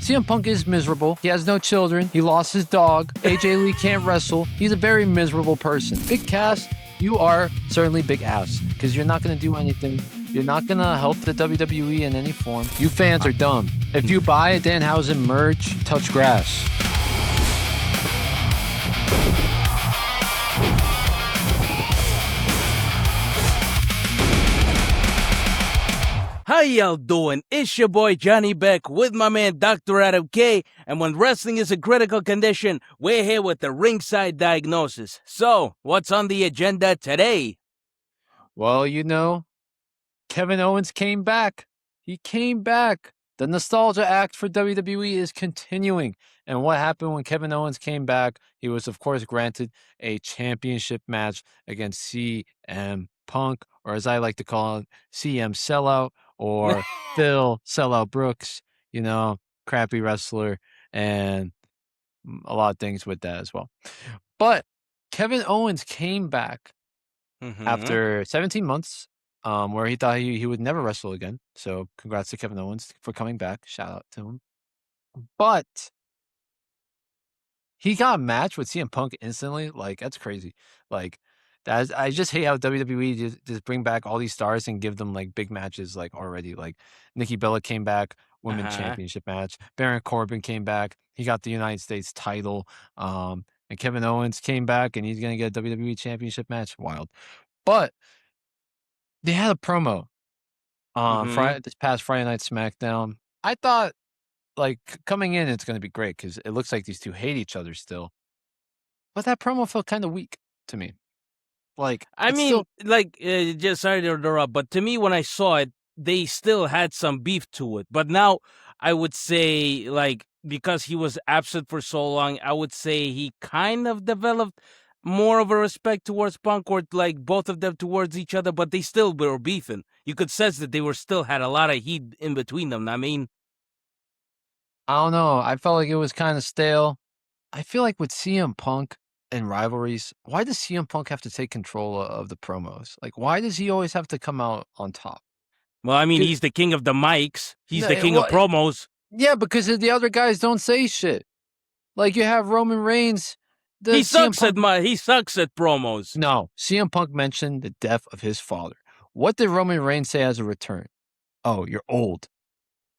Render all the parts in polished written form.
CM Punk is miserable. He has no children. He lost his dog. AJ Lee can't wrestle. He's a very miserable person. Big Cass, you are certainly big ass because you're not going to do anything. You're not going to help the WWE in any form. You fans are dumb. If you buy a Danhausen merch, touch grass. How y'all doing? It's your boy Johnny Beck with my man Dr. Adam K. And when wrestling is a critical condition, we're here with the Ringside Diagnosis. So, what's on the agenda today? Well, you know, Kevin Owens came back. He came back. The nostalgia act for WWE is continuing. And what happened when Kevin Owens came back? He was, of course, granted a championship match against CM Punk, or as I like to call it, CM Sellout, or Phil Sellout Brooks, you know, crappy wrestler, and a lot of things with that as well. But Kevin Owens came back after 17 months, where he thought he would never wrestle again. So congrats to Kevin Owens for coming back. Shout out to him. But he got a match with CM Punk instantly. Like, that's crazy. Like, I just hate how WWE just bring back all these stars and give them like big matches like already. Like Nikki Bella came back, women's championship match. Baron Corbin came back. He got the United States title. And Kevin Owens came back and he's gonna get a WWE championship match. Wild. But they had a promo on this past Friday Night SmackDown. I thought, like, coming in, it's going to be great because it looks like these two hate each other still. But that promo felt kind of weak to me. Like, just sorry to interrupt, but to me, when I saw it, they still had some beef to it. But now, I would say, like, because he was absent for so long, I would say he kind of developed more of a respect towards Punk, or like both of them towards each other, but they still were beefing. You could sense that they were still had a lot of heat in between them. I mean, I don't know. I felt like it was kind of stale. I feel like with CM Punk and rivalries, why does CM Punk have to take control of the promos? Like, why does he always have to come out on top? well, I mean, he's the king of the mics. He's the king of promos. Yeah, because the other guys don't say shit. Like, you have Roman Reigns. He sucks at promos. No, CM Punk mentioned the death of his father. What did Roman Reigns say as a return? Oh, you're old.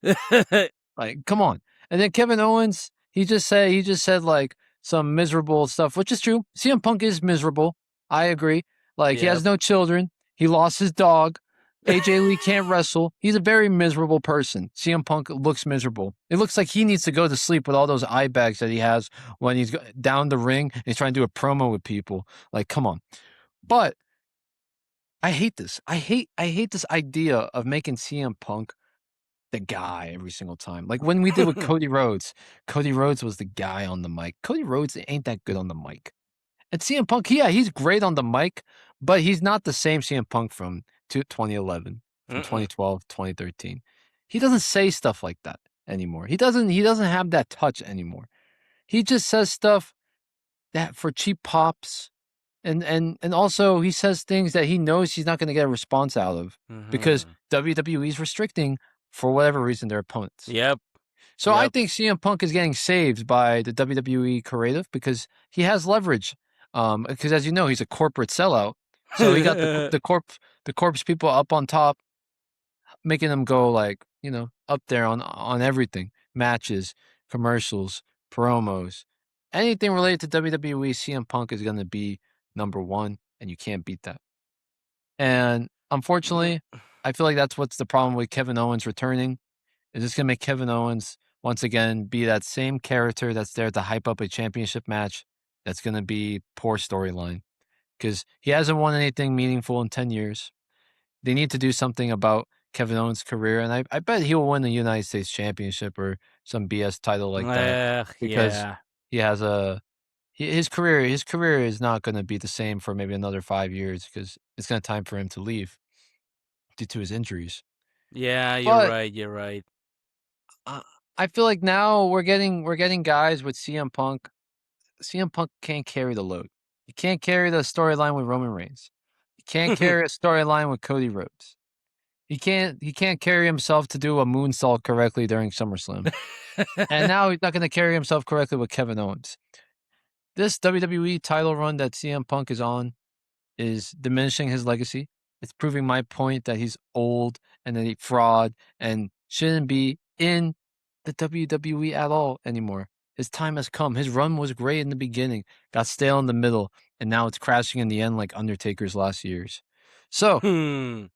Like, come on. And then Kevin Owens, he just said like some miserable stuff, which is true. CM Punk is miserable. I agree. Like, he has no children. He lost his dog. AJ Lee can't wrestle. He's a very miserable person. CM Punk looks miserable. It looks like he needs to go to sleep with all those eye bags that he has when he's down the ring and he's trying to do a promo with people. Like, come on. But I hate this. I hate this idea of making CM Punk the guy every single time. Like when we did with Cody Rhodes. Cody Rhodes was the guy on the mic. Cody Rhodes ain't that good on the mic. And CM Punk, yeah, he's great on the mic, but he's not the same CM Punk from 2011, from 2012, 2013. He doesn't say stuff like that anymore. He doesn't have that touch anymore. He just says stuff that for cheap pops, and also he says things that he knows he's not going to get a response out of because WWE's restricting, for whatever reason, their opponents. Yep. So I think CM Punk is getting saved by the WWE creative because he has leverage. Because as you know, he's a corporate sellout. So he got the corpse people up on top, making them go like, you know, up there on everything. Matches, commercials, promos, anything related to WWE, CM Punk is going to be number one, and you can't beat that. And unfortunately, I feel like that's what's the problem with Kevin Owens returning. Is just going to make Kevin Owens, once again, be that same character that's there to hype up a championship match. That's going to be poor storyline because he hasn't won anything meaningful in 10 years. They need to do something about Kevin Owens' career, and I bet he'll win the United States Championship or some BS title like that because he has his career is not going to be the same for maybe another 5 years because it's going to time for him to leave due to his injuries. Yeah, you're right. I feel like now we're getting guys with CM Punk. CM Punk can't carry the load. He can't carry the storyline with Roman Reigns. He can't carry a storyline with Cody Rhodes. He can't carry himself to do a moonsault correctly during SummerSlam. And now he's not going to carry himself correctly with Kevin Owens. This WWE title run that CM Punk is on is diminishing his legacy. It's proving my point that he's old and that he's fraud and shouldn't be in the WWE at all anymore. His time has come. His run was great in the beginning, got stale in the middle, and now it's crashing in the end like Undertaker's last years. So,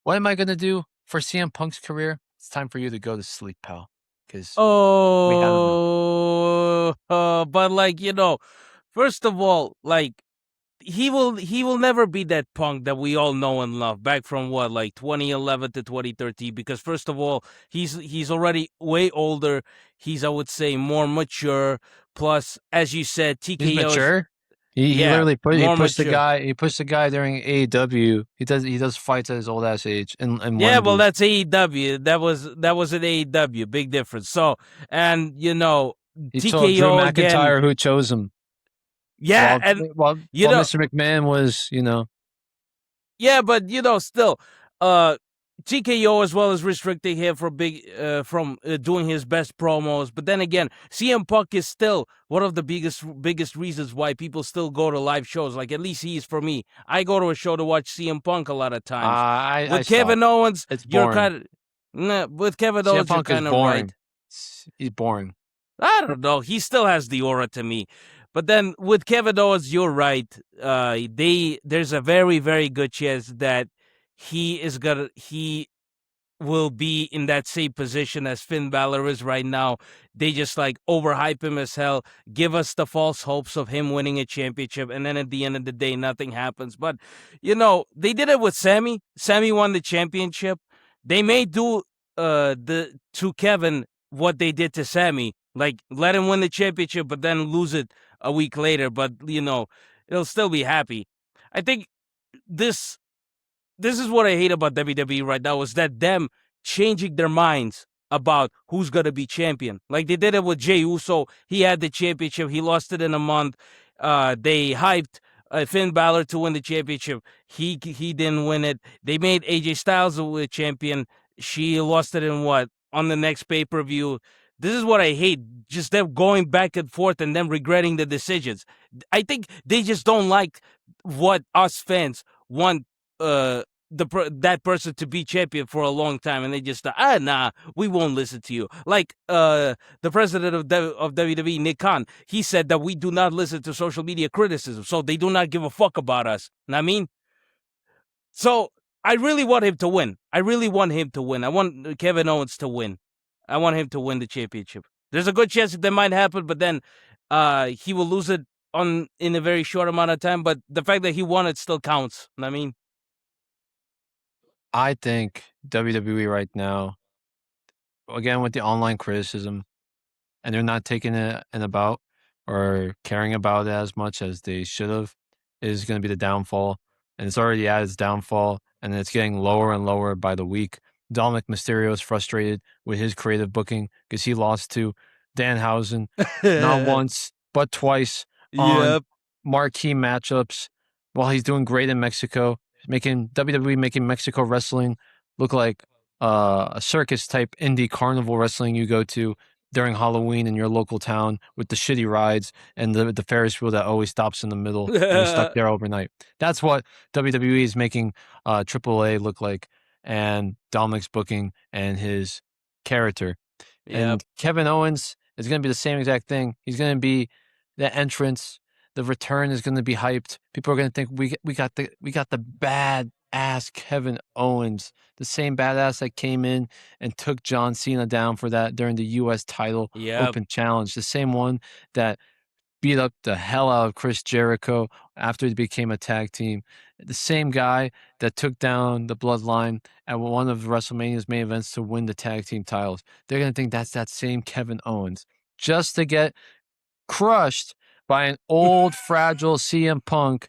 what am I going to do for CM Punk's career? It's time for you to go to sleep, pal, because we had enough. But like, first of all, like he will never be that Punk that we all know and love back from what, like 2011 to 2013, because first of all, he's already way older. He's, I would say, more mature. Plus, as you said, He's TKO is, mature. He yeah, literally more pushed the mature. guy. He pushed the guy during AEW. He does fights at his old ass age in Yeah, well, Wembley. that's AEW. That was an AEW. Big difference. So, and He told Drew TKO again. McIntyre who chose him. Yeah, and While Mr. McMahon was, yeah, but still, TKO as well as restricting him from doing his best promos. But then again, CM Punk is still one of the biggest reasons why people still go to live shows. Like, at least he is for me. I go to a show to watch CM Punk a lot of times. I With Kevin stopped. Owens, It's you're boring. kind of with Kevin CM Owens, you're Punk is kind of boring. right. He's boring. I don't know. He still has the aura to me. But then with Kevin Owens, you're right. There's a very, very good chance that he will be in that same position as Finn Balor is right now. They just like overhype him as hell, give us the false hopes of him winning a championship, and then at the end of the day, nothing happens. But they did it with Sami. Sami won the championship. They may do to Kevin what they did to Sami, like let him win the championship, but then lose it a week later. But it'll still be happy. I think this is what I hate about WWE right now, is that them changing their minds about who's gonna be champion. Like they did it with Jey Uso. He had the championship. He lost it in a month. They hyped Finn Balor to win the championship. He didn't win it. They made AJ Styles a champion. She lost it in what? On the next pay-per-view. This is what I hate. Just them going back and forth and them regretting the decisions. I think they just don't like what us fans want that person to be champion for a long time, and they just nah, we won't listen to you. Like the president of WWE, Nick Khan, he said that we do not listen to social media criticism, so they do not give a fuck about us. Know what I mean? So I really want him to win. I want Kevin Owens to win. I want him to win the championship. There's a good chance that might happen, but then he will lose it in a very short amount of time. But the fact that he won it still counts. Know what I mean? I think WWE right now, again with the online criticism, and they're not taking it in about or caring about it as much as they should have, is going to be the downfall. And it's already at its downfall, and it's getting lower and lower by the week. Dominik Mysterio is frustrated with his creative booking because he lost to Danhausen not once, but twice on marquee matchups while he's doing great in Mexico, making WWE making Mexico wrestling look like a circus type indie carnival wrestling you go to during Halloween in your local town with the shitty rides and the Ferris wheel that always stops in the middle and you're stuck there overnight. That's what WWE is making AAA look like, and Dominik's booking and his character. And Kevin Owens is going to be the same exact thing. He's going to be the entrance. The return is going to be hyped. People are going to think we got the bad ass Kevin Owens, the same badass that came in and took John Cena down for that during the U.S. title open challenge. The same one that beat up the hell out of Chris Jericho after he became a tag team. The same guy that took down the Bloodline at one of WrestleMania's main events to win the tag team titles. They're going to think that's that same Kevin Owens just to get crushed by an old, fragile CM Punk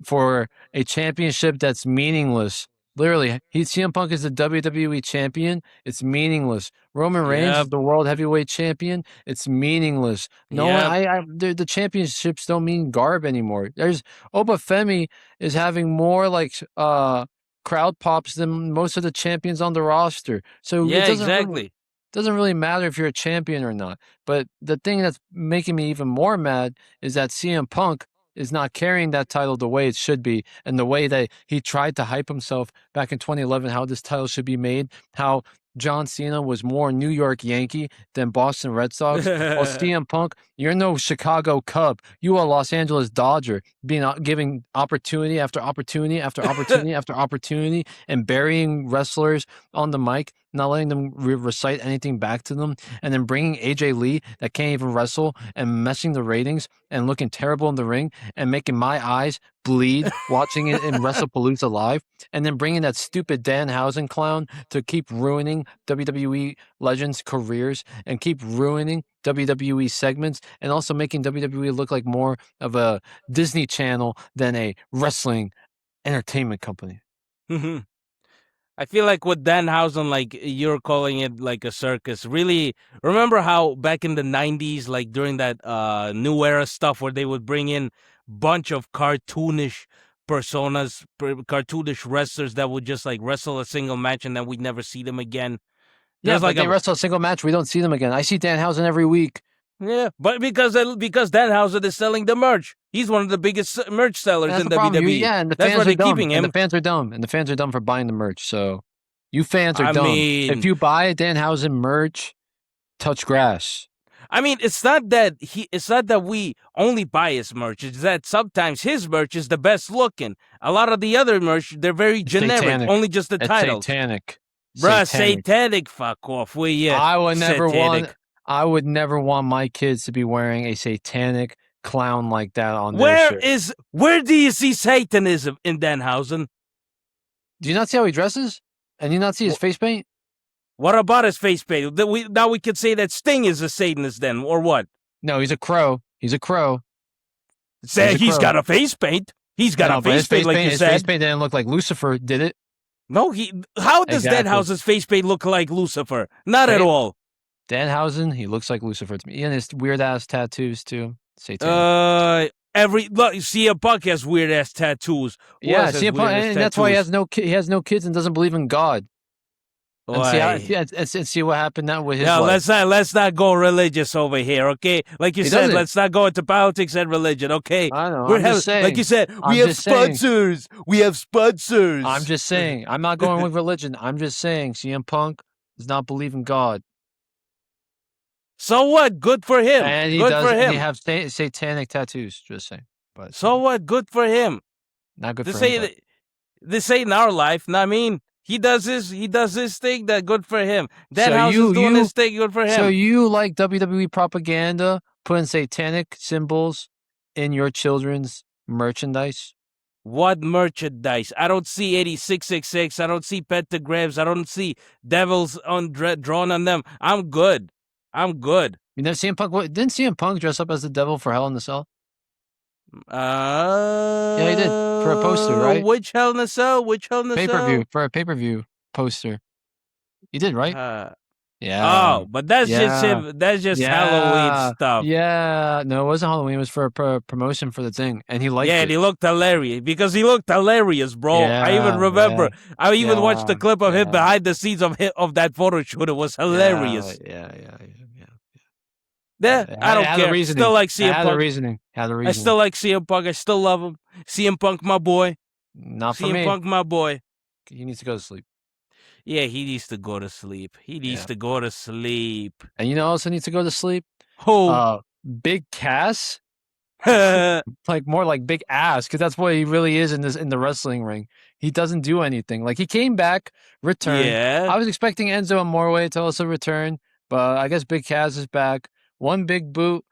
for a championship that's meaningless. Literally, CM Punk is the WWE champion. It's meaningless. Roman Reigns is the world heavyweight champion. It's meaningless. No one, the championships don't mean garb anymore. There's Oba Femi is having more like crowd pops than most of the champions on the roster. So Yeah, it exactly. doesn't really matter if you're a champion or not. But the thing that's making me even more mad is that CM Punk is not carrying that title the way it should be, and the way that he tried to hype himself back in 2011, how this title should be made, how John Cena was more New York Yankee than Boston Red Sox. Well, CM Punk, you're no Chicago Cub. You are Los Angeles Dodger, giving opportunity after opportunity after opportunity after opportunity, and burying wrestlers on the mic, not letting them recite anything back to them, and then bringing AJ Lee that can't even wrestle and messing the ratings and looking terrible in the ring and making my eyes bleed watching it in WrestlePalooza Live, and then bringing that stupid Danhausen clown to keep ruining WWE legends' careers and keep ruining WWE segments, and also making WWE look like more of a Disney Channel than a wrestling entertainment company. I feel like with Danhausen, like you're calling it like a circus. Really, remember how back in the 90s, like during that new era stuff where they would bring in bunch of cartoonish personas, cartoonish wrestlers that would just like wrestle a single match and then we'd never see them again. Yeah, There's but like they a wrestle a single match. We don't see them again. I see Danhausen every week. yeah, but because Danhausen is selling the merch, he's one of the biggest merch sellers That's in the problem. WWE. Yeah, and the That's fans why are they're dumb. keeping And him. the fans are dumb. And the fans are dumb for buying the merch. So you fans are I dumb. mean, If you buy Danhausen merch, touch grass. I mean, it's not that we only buy his merch. It's that sometimes his merch is the best looking. A lot of the other merch, they're very generic, Satanic. only just the It's titles. satanic. Bruh, satanic, fuck off, will you? I would never satanic. want my kids to be wearing a satanic clown like that on their shirt. Where do you see Satanism in Danhausen? Do you not see how he dresses? And you not see his face paint? What about his face paint? Now we could say that Sting is a Satanist then, or what? No, he's a crow. He's a crow. Say he's got a face paint. He's got a face paint, like you said. His face paint didn't look like Lucifer, did it? No, how does Danhausen's face paint look like Lucifer? Not at all. Danhausen, he looks like Lucifer to me. And his weird ass tattoos too. Satanic. CM Punk has weird ass tattoos. Yeah, CM Punk, and that's why he has no kids and doesn't believe in God. And see what happened now with his life. Let's not go religious over here, okay? Like you said, let's not go into politics and religion, okay? I know. I'm just saying. Like you said, we have sponsors. We have sponsors. I'm just saying. I'm not going with religion. I'm just saying CM Punk does not believe in God. So what? Good for him. And good for him. He have satanic tattoos. Just saying. But so what? Good for him. Not good for him. This ain't our life. I mean, he does his thing. That good for him. Danhausen's doing his thing. Good for him. So you like WWE propaganda, putting satanic symbols in your children's merchandise? What merchandise? I don't see 8666. I don't see pentagrams. I don't see devils drawn on them. I'm good. You never CM Punk? Didn't CM Punk dress up as the devil for Hell in a Cell? Yeah, he did for a poster, right? Which Hell in a Cell? Pay-per-view, for a pay-per-view poster. You did, right? Yeah. Oh, but that's just him. That's just Halloween stuff. Yeah. No, it wasn't Halloween. It was for a promotion for the thing, and he liked it. Yeah, and he looked hilarious because he looked hilarious, bro. Yeah, I even remember. I even watched the clip of him behind the scenes of that photo shoot. It was hilarious. Yeah. I don't care. Still like CM Punk. Had the reasoning. I still like CM Punk. I still love him. CM Punk, my boy. Not for me. CM Punk, my boy. He needs to go to sleep. Yeah, he needs to go to sleep. And you know who also needs to go to sleep? Who? Big Cass. Like more like Big Ass, because that's what he really is in the wrestling ring. He doesn't do anything. Like he came back, returned. Yeah. I was expecting Enzo Amore to also return, but I guess Big Cass is back. One big boot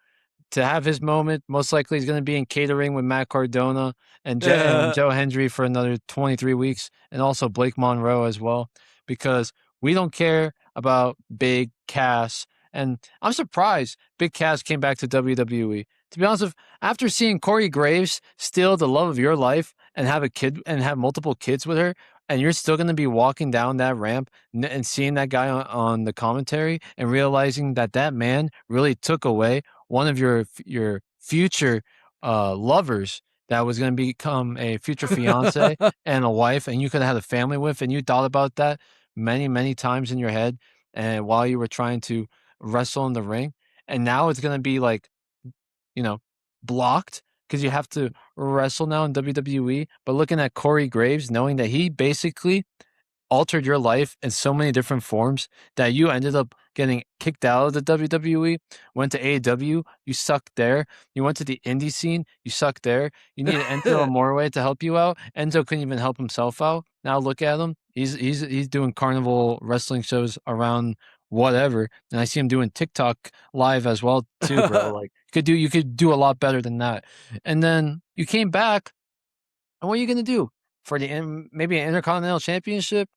to have his moment. Most likely he's going to be in catering with Matt Cardona and Joe Hendry for another 23 weeks, and also Blake Monroe as well, because we don't care about Big Cass. And I'm surprised Big Cass came back to WWE. To be honest, after seeing Corey Graves steal the love of your life and have a kid and have multiple kids with her, and you're still going to be walking down that ramp and seeing that guy on the commentary and realizing that man really took away one of your future lovers that was going to become a future fiance and a wife, and you could have had a family with, and you thought about that many, many times in your head, and while you were trying to wrestle in the ring, and now it's going to be like, blocked because you have to wrestle now in WWE. But looking at Corey Graves, knowing that he basically altered your life in so many different forms that you ended up getting kicked out of the WWE, went to AEW, you sucked there. You went to the indie scene, you sucked there. You needed Enzo Amore to help you out. Enzo couldn't even help himself out. Now look at him. He's doing carnival wrestling shows around whatever, and I see him doing TikTok live as well too, bro. Like you could do a lot better than that. And then you came back, and what are you gonna do for maybe an Intercontinental Championship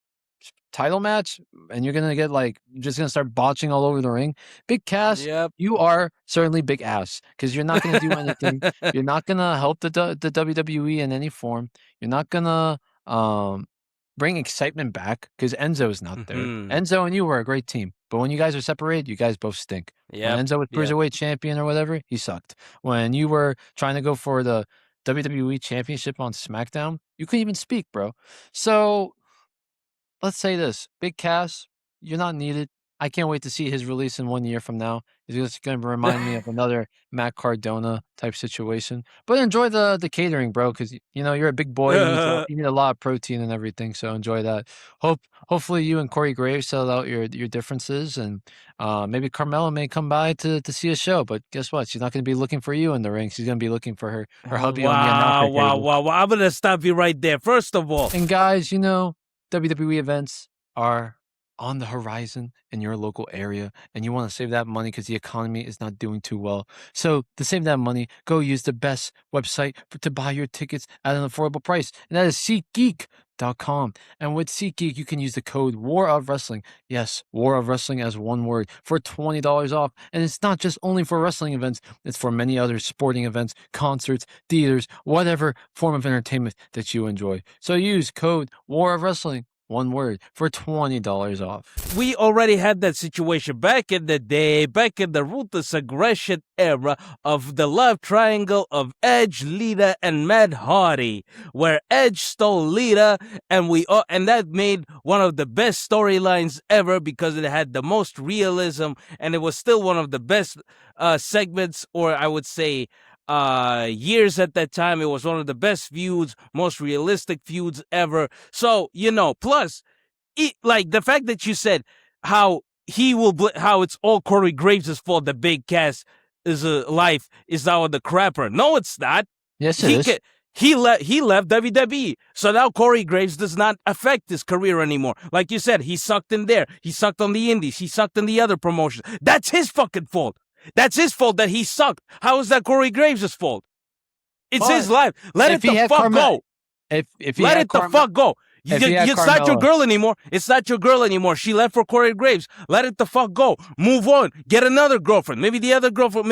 title match? And you're gonna get you're just gonna start botching all over the ring. Big Cass, Yep. you are certainly big ass because you're not gonna do anything. You're not gonna help the WWE in any form. You're not gonna bring excitement back because Enzo is not there. Enzo and you were a great team, but when you guys are separated, you guys both stink. Yeah. When Enzo was Cruiserweight champion or whatever, he sucked. When you were trying to go for the WWE Championship on SmackDown, you couldn't even speak, bro. So let's say this. Big Cass, you're not needed. I can't wait to see his release in 1 year from now. It's just going to remind me of another Matt Cardona type situation. But enjoy the catering, bro, because you're a big boy. You need a lot of protein and everything. So enjoy that. Hopefully you and Corey Graves settle out your differences, and maybe Carmella may come by to see a show. But guess what? She's not going to be looking for you in the ring. She's going to be looking for her hubby on the announcer table. Wow! I'm going to stop you right there. First of all, and guys, WWE events are on the horizon in your local area, and you want to save that money because the economy is not doing too well. So to save that money, go use the best website to buy your tickets at an affordable price, and that is SeatGeek.com. And with SeatGeek, you can use the code War of Wrestling. Yes, War of Wrestling as one word for $20 off. And it's not just only for wrestling events, it's for many other sporting events, concerts, theaters, whatever form of entertainment that you enjoy. So use code War of Wrestling, one word, for $20 off. We already had that situation back in the day, back in the Ruthless Aggression era of the love triangle of Edge, Lita, and Matt Hardy, where Edge stole Lita, and that made one of the best storylines ever because it had the most realism, and it was still one of the best segments, or I would say years at that time. It was one of the best feuds, most realistic feuds ever. So, plus, the fact that you said how it's all Corey Graves' fault that Big Cass is life is now the crapper. No, it's not. Yes, it is. He left WWE. So now Corey Graves does not affect his career anymore. Like you said, he sucked in there. He sucked on the indies. He sucked in the other promotions. That's his fucking fault. That's his fault that he sucked. How is that Corey Graves' fault? It's his life. Let it the fuck go. Let it the fuck go. It's not your girl anymore. It's not your girl anymore. She left for Corey Graves. Let it the fuck go. Move on. Get another girlfriend. Maybe the other girlfriend,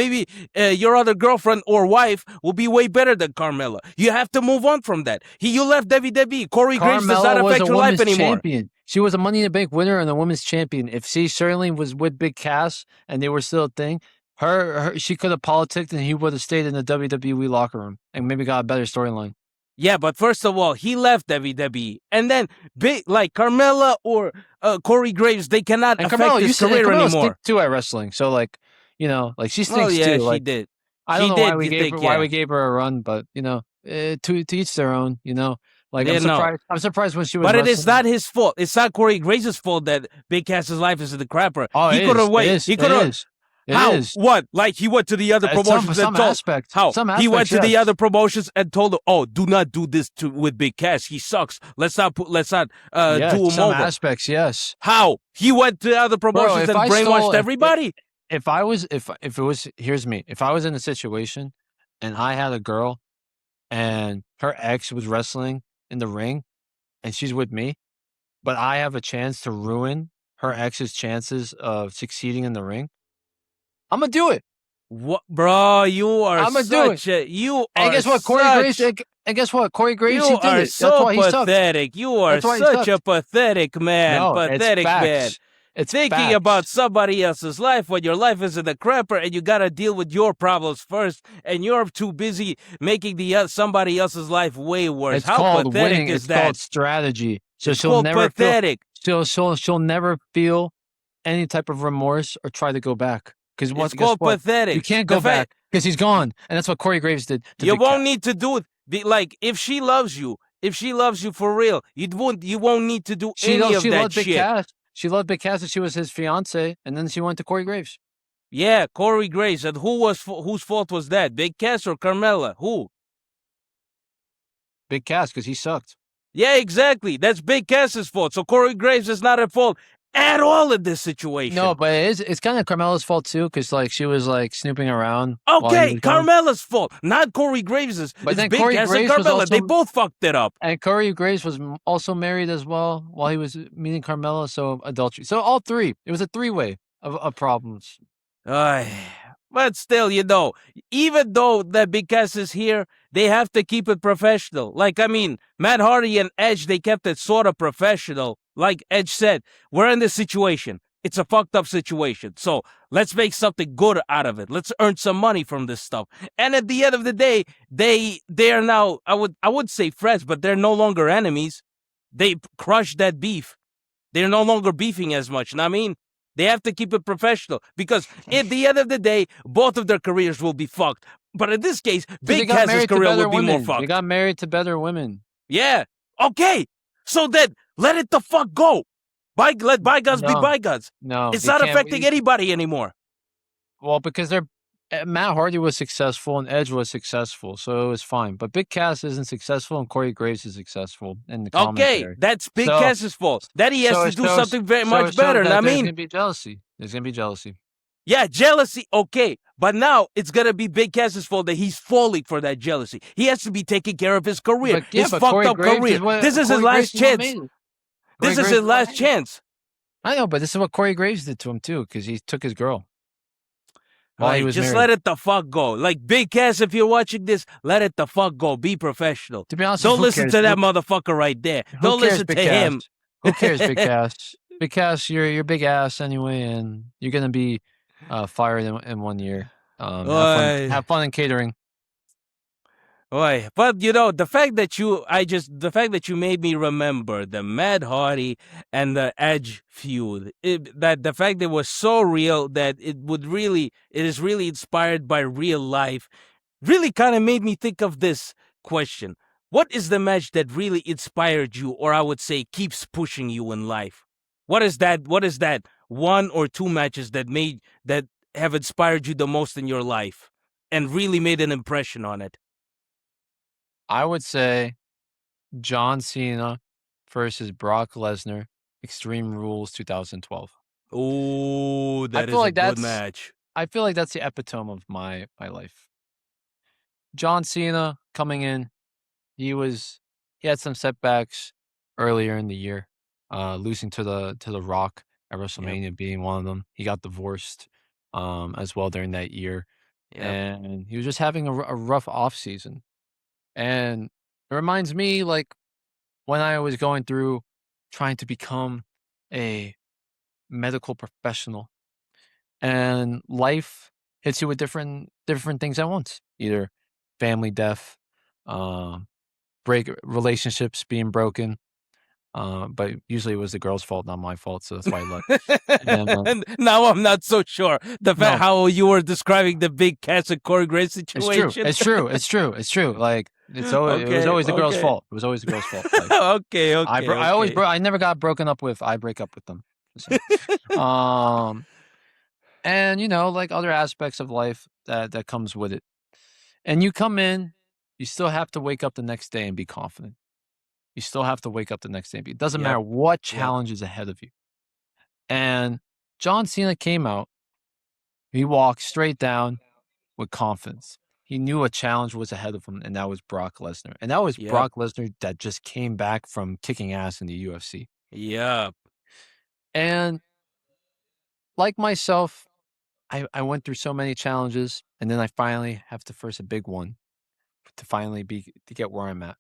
your other girlfriend or wife will be way better than Carmella. You have to move on from that. You left WWE. Corey Graves does not affect your life anymore. Champion. She was a Money in the Bank winner and a women's champion. If Sterling was with Big Cass and they were still a thing, she could have politicked and he would have stayed in the WWE locker room and maybe got a better storyline. Yeah, but first of all, he left WWE. And then, Carmella or Corey Graves, they cannot affect his career anymore. Too at wrestling. So, she stinks too. She did. I don't know why we gave her a run, but, to each their own, I'm surprised when she was. But it is not his fault. It's not Corey Graves' fault that Big Cass's life is the crapper. Oh, he could have waited. He could have. How? What? Like he went to the other promotions and told how he went to the other promotions and told them, "Oh, do not do this with Big Cass. He sucks. Let's not do him some over." Aspects, yes. How? He went to other promotions and brainwashed everybody. If I was in a situation and I had a girl and her ex was wrestling in the ring and she's with me, but I have a chance to ruin her ex's chances of succeeding in the ring, I'm gonna do it. What, bro? You are I'm gonna such do it. You and are guess what? Corey Graves. You are so pathetic. You are such a pathetic man. No, pathetic man. It's thinking facts. about somebody else's life when your life is in the crapper and you gotta deal with your problems first, and you're too busy making somebody else's life way worse. It's How called pathetic winning. is It's that? called strategy. So It's she'll called never pathetic. she'll never feel any type of remorse or try to go back. Because It's guess called what? pathetic. You can't The go fact- back because he's gone, and that's what Corey Graves did. To You Big won't Cass. need to do it. Like if she loves you for real, you won't need to do any of that loved shit. Big Cass. She loved Big Cass, and she was his fiance, and then she went to Corey Graves. Yeah, Corey Graves. And whose fault was that? Big Cass or Carmella? Who? Big Cass, because he sucked. Yeah, exactly. That's Big Cass's fault. So Corey Graves is not at fault at all in this situation. No, but it's kind of Carmella's fault too, because like she was like snooping around. Okay, Carmella's fault, not Corey Graves's. But it's then Big Corey Cass Graves and was Carmella. also- They both fucked it up. And Corey Graves was also married as well while he was meeting Carmella, so adultery. So all three. It was a three-way of problems. But still, even though that Big Cass is here, they have to keep it professional. Like, I mean, Matt Hardy and Edge, they kept it sort of professional. Like Edge said, we're in this situation. It's a fucked up situation. So let's make something good out of it. Let's earn some money from this stuff. And at the end of the day, they are now, I would say friends, but they're no longer enemies. They crushed that beef. They're no longer beefing as much. And I mean, they have to keep it professional because at the end of the day, both of their careers will be fucked. But in this case, Big Cass's career will be more fucked. They got married to better women. Yeah. Okay. So then let it the fuck go. Let bygones be bygones. No. It's not affecting anybody anymore. Well, because Matt Hardy was successful and Edge was successful, so it was fine. But Big Cass isn't successful and Corey Graves is successful in the commentary. Okay, that's Big Cass's fault. That he has to do something much better. I mean, there's gonna be jealousy. There's gonna be jealousy. Yeah, jealousy. Okay, but now it's gonna be Big Cass's fault that he's falling for that jealousy. He has to be taking care of his career, his fucked up career. This is his last chance. This is his last chance. I know, but this is what Corey Graves did to him too, because he took his girl. Just let it the fuck go. Like Big Cass, if you're watching this, let it the fuck go. Be professional. To be honest, don't listen to that motherfucker right there. Don't listen to him. Who cares, Big Cass? Big Cass, you're big ass anyway, and you're gonna be fired in 1 year. Have fun in catering. But the fact that you made me remember the Matt Hardy and the Edge feud, that the fact that it was so real that it is really inspired by real life, really kind of made me think of this question. What is the match that really inspired you, or I would say keeps pushing you in life? What is that one or two matches that have inspired you the most in your life and really made an impression on it? I would say John Cena versus Brock Lesnar, Extreme Rules 2012. Oh, that is a good match. I feel like that's the epitome of my life. John Cena coming in, he had some setbacks earlier in the year, losing to the Rock at WrestleMania being one of them. He got divorced as well during that year, and he was just having a rough off season. And it reminds me, like, when I was going through trying to become a medical professional, and life hits you with different things at once. Either family death, relationships being broken, but usually it was the girl's fault, not my fault, so that's why I left. And now I'm not so sure. How you were describing the Big Cass and Corey Graves situation. It's true. Like it was always the girl's fault. It was always the girl's fault. Like, okay. I never got broken up with. I break up with them. So, and like other aspects of life that comes with it. And you come in, you still have to wake up the next day and be confident. You still have to wake up the next day. It doesn't matter what challenge is ahead of you. And John Cena came out. He walked straight down with confidence. He knew a challenge was ahead of him, and that was Brock Lesnar. And that was Brock Lesnar that just came back from kicking ass in the UFC. Yeah. And like myself, I went through so many challenges, and then I finally have to face a big one to get where I'm at.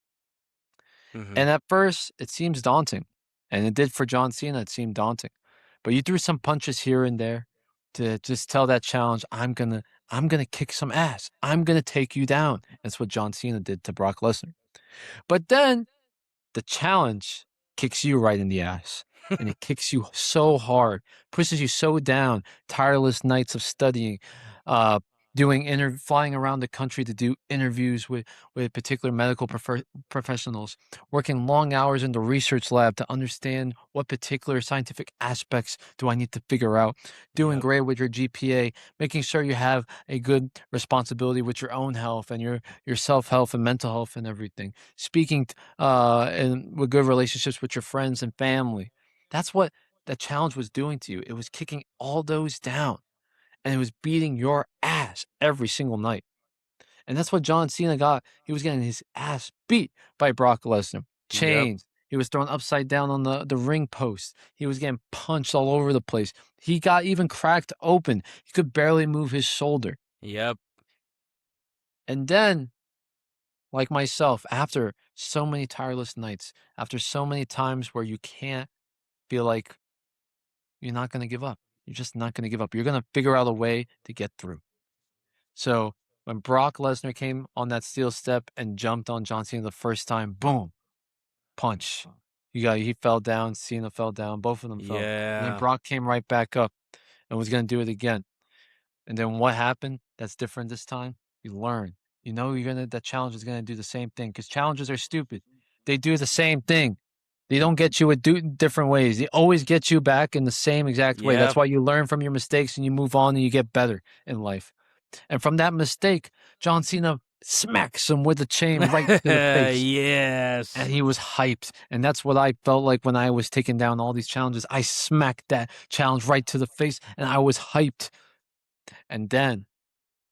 Mm-hmm. And at first, it seems daunting. And it did for John Cena. It seemed daunting. but you threw some punches here and there to just tell that challenge, I'm gonna kick some ass. I'm gonna take you down. That's what John Cena did to Brock Lesnar. But then the challenge kicks you right in the ass. And it kicks you so hard, pushes you so down. Tireless nights of studying, flying around the country to do interviews with particular medical professionals, working long hours in the research lab to understand what particular scientific aspects do I need to figure out, doing Yep. great with your GPA, making sure you have a good responsibility with your own health and your self-health and mental health and everything, speaking and with good relationships with your friends and family. That's what the challenge was doing to you. It was kicking all those down, and it was beating your ass every single night. And that's what John Cena got. He was getting his ass beat by Brock Lesnar. Yep. Chains. He was thrown upside down on the ring post. He was getting punched all over the place. He got even cracked open. He could barely move his shoulder. Yep. And then, like myself, after so many tireless nights, after so many times where you can't feel like you're not going to give up. You're just not going to give up. You're going to figure out a way to get through. So when Brock Lesnar came on that steel step and jumped on John Cena the first time, boom, punch. He fell down. Cena fell down. Both of them fell. And then Yeah. Brock came right back up and was going to do it again. And then what happened that's different this time? You learn. You know that challenge is going to do the same thing, because challenges are stupid. They do the same thing. They don't get you with different ways. They always get you back in the same exact way. That's Yep. why you learn from your mistakes and you move on and you get better in life. And from that mistake, John Cena smacks him with a chain right to the face. Yes. And he was hyped. And that's what I felt like when I was taking down all these challenges. I smacked that challenge right to the face and I was hyped. And then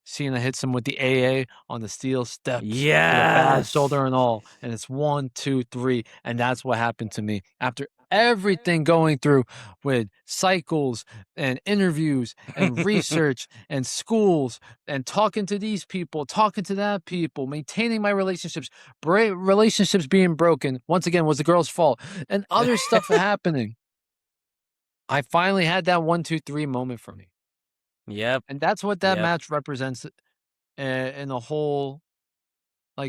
Cena hits him with the AA on the steel steps with a bad Yes. shoulder and all. And it's 1, 2, 3. And that's what happened to me. After everything going through with cycles and interviews and research and schools and talking to these people, talking to that people, maintaining my relationships, relationships being broken, once again, was the girl's fault, and other stuff happening. I finally had that 1, 2, 3 moment for me. Yep. And that's what that Yep. match represents in a whole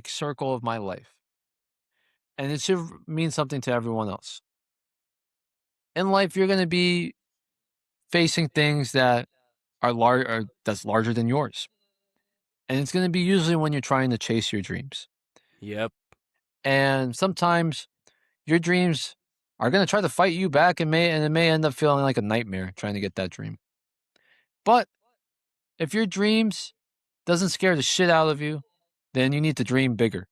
circle of my life. And it should mean something to everyone else. In life, you're going to be facing things that are that's larger than yours. And it's going to be usually when you're trying to chase your dreams. Yep. And sometimes your dreams are going to try to fight you back, and it may end up feeling like a nightmare trying to get that dream. But if your dreams doesn't scare the shit out of you, then you need to dream bigger.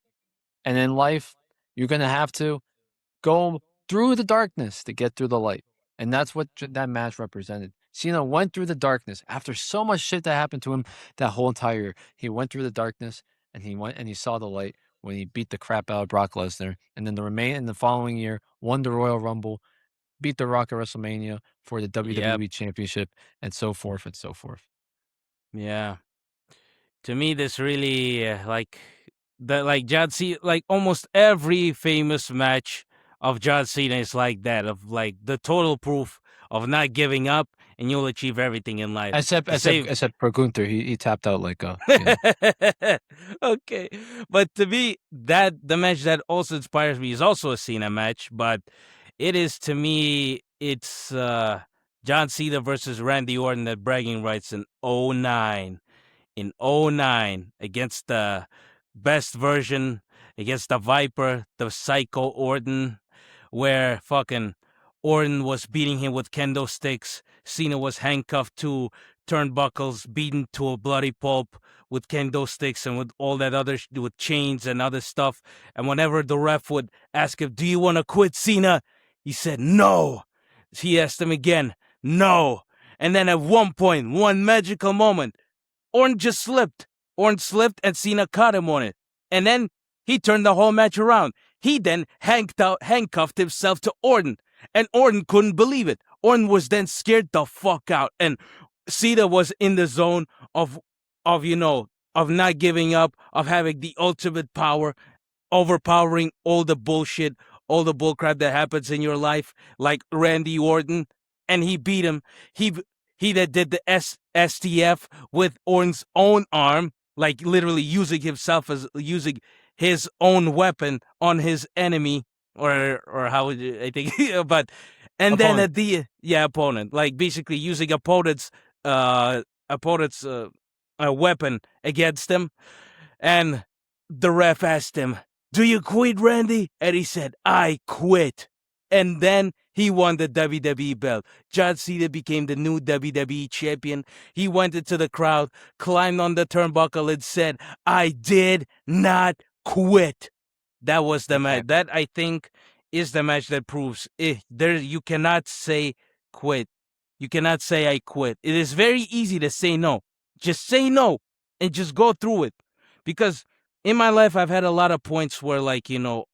And in life, you're going to have to go through the darkness to get through the light. And that's what that match represented. Cena went through the darkness after so much shit that happened to him that whole entire year. He went through the darkness and he went and he saw the light when he beat the crap out of Brock Lesnar. And then in the following year, won the Royal Rumble, beat The Rock at WrestleMania for the WWE Championship, and so forth and so forth. Yeah. To me, this really John Cena, almost every famous match of John Cena is like that, of the total proof of not giving up, and you'll achieve everything in life. Except for Gunther, he tapped out like Okay, but to me, the match that also inspires me is also a Cena match, but it is, to me, it's John Cena versus Randy Orton at bragging rights in 09. In 09, against the best version, against the Viper, the Psycho Orton, where fucking Orton was beating him with kendo sticks. Cena was handcuffed to turnbuckles, beaten to a bloody pulp with kendo sticks and with all that other with chains and other stuff. And whenever the ref would ask him, "Do you want to quit, Cena?" he said, "No." He asked him again, "No." And then at one point, one magical moment, Orton just slipped. Orton slipped and Cena caught him on it. And then he turned the whole match around. He then handcuffed himself to Orton. And Orton couldn't believe it. Orton was then scared the fuck out. And Cena was in the zone of not giving up, of having the ultimate power, overpowering all the bullshit, all the bullcrap that happens in your life, like Randy Orton. and he beat him. He that did the STF with Orton's own arm, like literally using his own weapon on his enemy, or how would you, I think, but and then Opponent. at the opponent, like basically using opponent's weapon against him, and the ref asked him, "Do you quit, Randy?" And he said, "I quit." And then he won the WWE belt. John Cena became the new WWE champion. He went into the crowd, climbed on the turnbuckle, and said, "I did not quit." That was the match. Exactly. That, I think, is the match that proves you cannot say quit. You cannot say I quit. It is very easy to say no. Just say no and just go through it. Because in my life, I've had a lot of points where, like,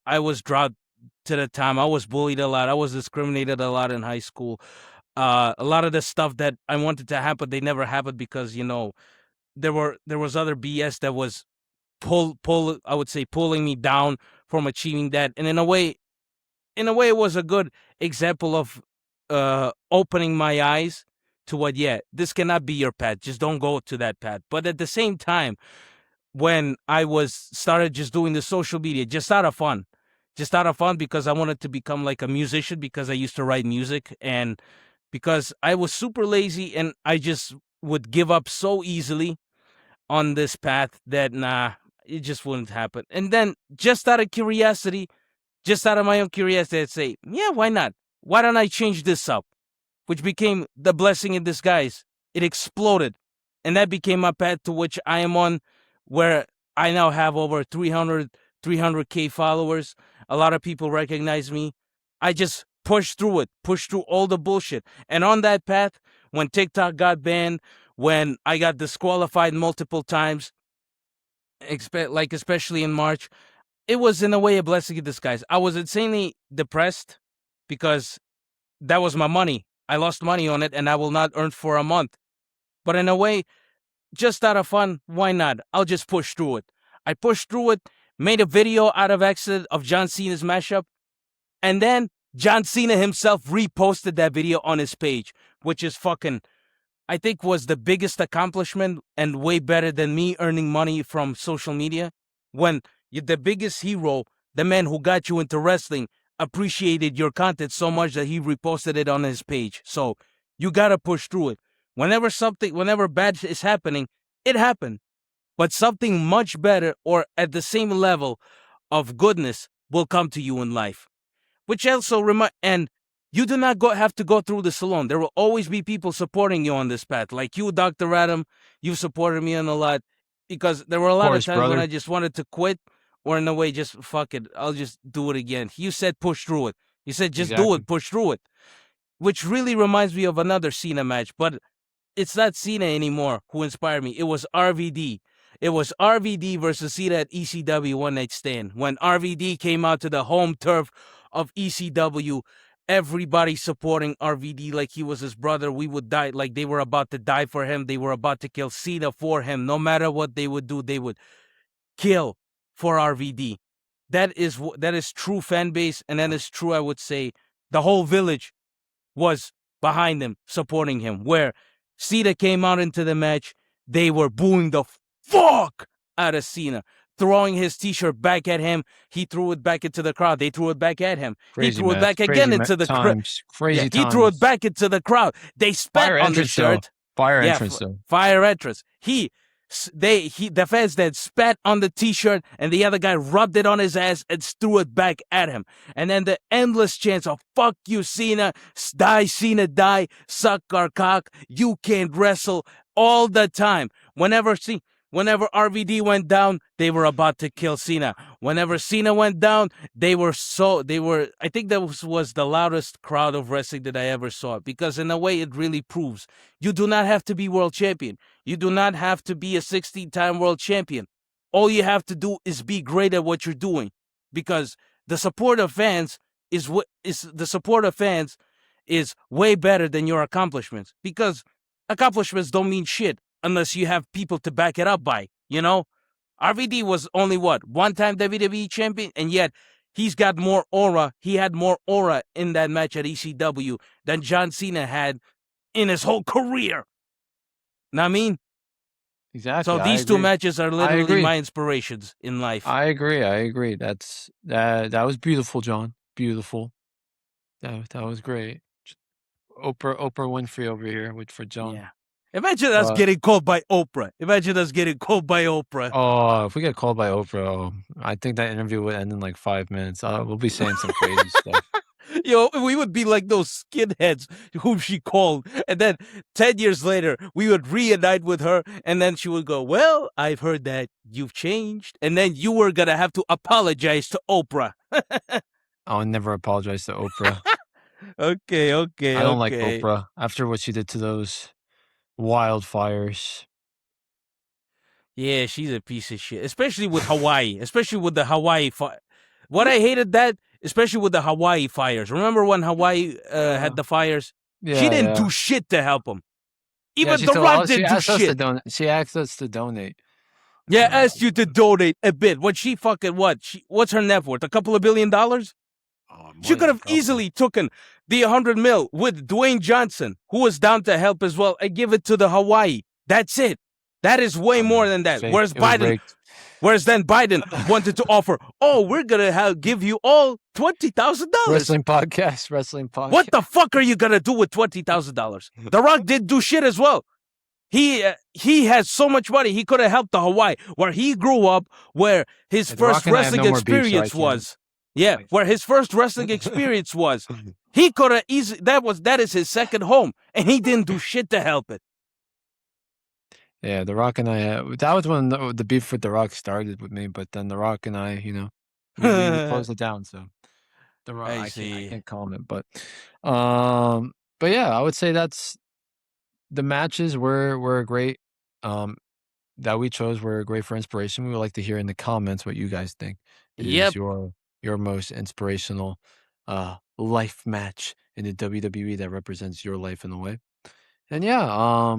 I was dropped to the time. I was bullied a lot. I was discriminated a lot in high school. A lot of the stuff that I wanted to happen, they never happened because, there was other BS that was I would say, pulling me down from achieving that. And in a way, it was a good example of opening my eyes to what, this cannot be your path. Just don't go to that path. But at the same time, when I started just doing the social media, just out of fun, because I wanted to become like a musician, because I used to write music, and because I was super lazy and I just would give up so easily on this path that, it just wouldn't happen. And then just out of curiosity, just out of my own curiosity, I'd say, yeah, why not? Why don't I change this up? Which became the blessing in disguise. It exploded. And that became my path to which I am on, where I now have over 300K followers. A lot of people recognize me. I just pushed through all the bullshit. And on that path, when TikTok got banned, when I got disqualified multiple times, especially in March, it was in a way a blessing in disguise. I was insanely depressed because that was my money. I lost money on it and I will not earn for a month. But in a way, just out of fun, why not? I'll just push through it. I pushed through it, made a video out of accident of John Cena's mashup, and then John Cena himself reposted that video on his page, which is fucking, I think, was the biggest accomplishment and way better than me earning money from social media. When the biggest hero, the man who got you into wrestling, appreciated your content so much that he reposted it on his page. So you gotta push through it. Whenever bad is happening, it happened. But something much better or at the same level of goodness will come to you in life. Which also and you do not have to go through this alone. There will always be people supporting you on this path. Like you, Dr. Adam, you supported me on a lot, because there were a lot of times when I just wanted to quit, or in a way, just fuck it, I'll just do it again. You said push through it. You said just do it, push through it. Which really reminds me of another Cena match, but it's not Cena anymore who inspired me. It was RVD. It was RVD versus Cena at ECW One Night Stand. When RVD came out to the home turf of ECW, everybody supporting RVD like he was his brother. We would die, like they were about to die for him. They were about to kill Cena for him. No matter what they would do, they would kill for RVD. That is true fan base, and that is true, I would say, the whole village was behind him, supporting him. Where Cena came out into the match, they were booing the fuck out of Cena, throwing his t-shirt back at him. He threw it back into the crowd. They threw it back at him. He threw it back again into the crowd. Crazy times. He threw it back into the crowd. They spat on the shirt. Fire entrance, though. Fire entrance. The fans then spat on the t-shirt, and the other guy rubbed it on his ass and threw it back at him. And then the endless chants of "fuck you, Cena," "die, Cena, die," "suck our cock," "you can't wrestle," all the time. Whenever RVD went down, they were about to kill Cena. Whenever Cena went down, I think that was the loudest crowd of wrestling that I ever saw, because in a way it really proves you do not have to be world champion. You do not have to be a 16-time world champion. All you have to do is be great at what you're doing, because the support of fans is way better than your accomplishments, because accomplishments don't mean shit unless you have people to back it up by, RVD was only one-time WWE champion, and yet he's got more aura. He had more aura in that match at ECW than John Cena had in his whole career. Know what I mean? Exactly. So these two matches are literally agree. my inspirations in life. I agree. That was beautiful, John. Beautiful. That was great. Oprah Winfrey over here for John. Yeah. Imagine us getting called by Oprah. Oh, if we get called by Oprah, I think that interview would end in like 5 minutes. We'll be saying some crazy stuff. Yo, we would be like those skinheads whom she called, and then 10 years later, we would reunite with her, and then she would go, well, I've heard that you've changed, and then you were gonna have to apologize to Oprah. I'll never apologize to Oprah. Okay. I don't like Oprah after what she did to those wildfires. Yeah, she's a piece of shit, especially with Hawaii, especially with the Hawaii fire. What I hated that, especially with the Hawaii fires. Remember when Hawaii had the fires? Yeah, she didn't do shit to help them. Even The The Rock didn't do shit. She asked us to donate. Yeah, asked you to donate a bit. What she fucking what? What's her net worth? A couple of $1 billion? She could have easily taken the $100 million with Dwayne Johnson, who was down to help as well, and give it to the Hawaii. That's it. That is way more than that. Whereas then Biden wanted to offer, we're gonna give you all $20,000. Wrestling podcast. What the fuck are you gonna do with $20,000? The Rock didn't do shit as well. He has so much money. He could have helped the Hawaii, where he grew up, where his first wrestling experience was. Yeah, where his first wrestling experience was. He could have easily. That is his second home, and he didn't do shit to help it. Yeah, The Rock and I. That was when the beef with The Rock started with me. But then The Rock and I, we closed it down. So The Rock, I can't comment. But yeah, I would say that's the matches were great. That we chose were great for inspiration. We would like to hear in the comments what you guys think is your most inspirational life match in the WWE that represents your life in a way. And yeah,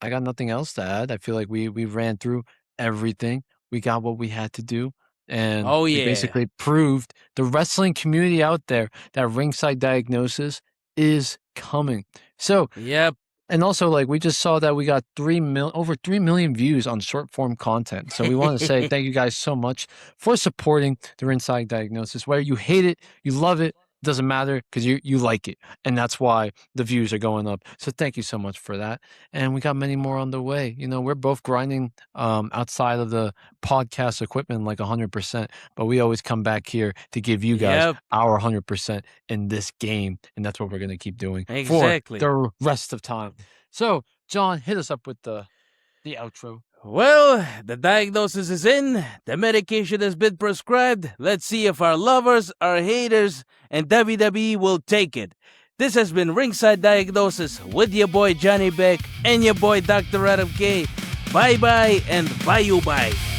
I got nothing else to add. I feel like we ran through everything. We got what we had to do. And we basically proved the wrestling community out there that Ringside Diagnosis is coming. So, and also, like, we just saw that we got over 3 million views on short form content. So we want to say thank you guys so much for supporting the Ringside Diagnosis. Whether you hate it, you love it, doesn't matter, because you like it. And that's why the views are going up. So thank you so much for that. And we got many more on the way. We're both grinding outside of the podcast equipment like 100%. But we always come back here to give you guys our 100% in this game. And that's what we're going to keep doing for the rest of time. So, John, hit us up with the outro. Well, the diagnosis is in. The medication has been prescribed. Let's see if our lovers, our haters, and WWE will take it. This has been Ringside Diagnosis with your boy Johnny Beck and your boy Dr. Adam K. Bye-bye and bye-you-bye.